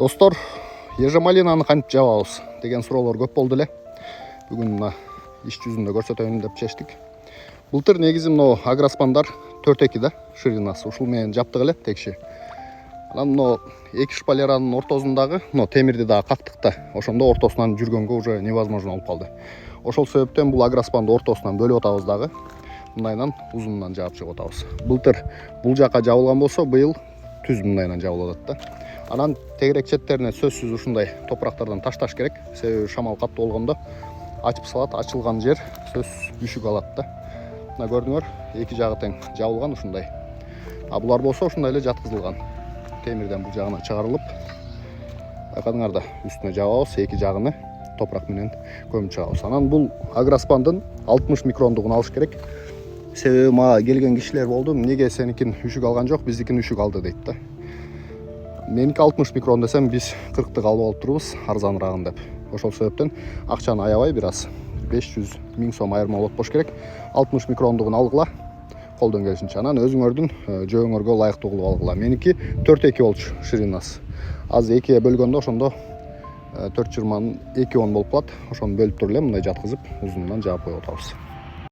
Достор, ежемалинаны кантип жабабыз деген суроолор көп болду эле. Бүгүн мына иш жүзүндө көрсөтөйүн деп чечтик. Былтыр негизи мына агроспандар 4-2 да ширинасы ушул менен жаптык эле текши. Анан мына эки шпалеранын ортосундагы мына темирди дагы кактык да, ошондо ортосунан жүргөнгө уже невозможно болуп калды. Ошол себептен бул агроспанды ортосунан бөлүп атабыз дагы. Мындайынан узунунан жаап чыгып атабыз. Былтыр бул жака жабылган болсо, быйыл түз мындайынан жабылып атат да. Анан тегерек четтерине сөзсүз ушундай топурактардан ташташ керек. Себеби шамал каттуу болгондо ачып салат, ачылган жер сөзсүз үшүк алат да. Мына көрдүңөр, эки жагы тең жабылган ушундай. А булар болсо ушундай эле жаткызылган. Темирден бул жагына чыгарылып, байкадыңар да, үстүнө жабабыз, эки жагыны топурак менен көмүп чыгабыз. Анан бул агроспандын 60 микрондугун алыш керек. Себеби мага келген кишилер болду, неге сеникин үшүк алган жок, биздикин үшүк алды дейт да. Меники 60 микрон десем, биз 40-тык алып алып турбуз, арзанырагын деп. Ошол себептен акчаны аябай бир аз 500 000 сом айырма болот болуш керек. 60 микрондугун алгыла, колдон келишинче. Анан өзүңөрдүн жөөңөргө ылайыктуу кылып алгыла. Меники 4-2 болчу ширинасы. Аз экиге бөлгөндө ошондо 4,20 2 болуп калат. Ошону бөлүп туруп эле мындай жаткызып, узунунан жаап коюп атабыз.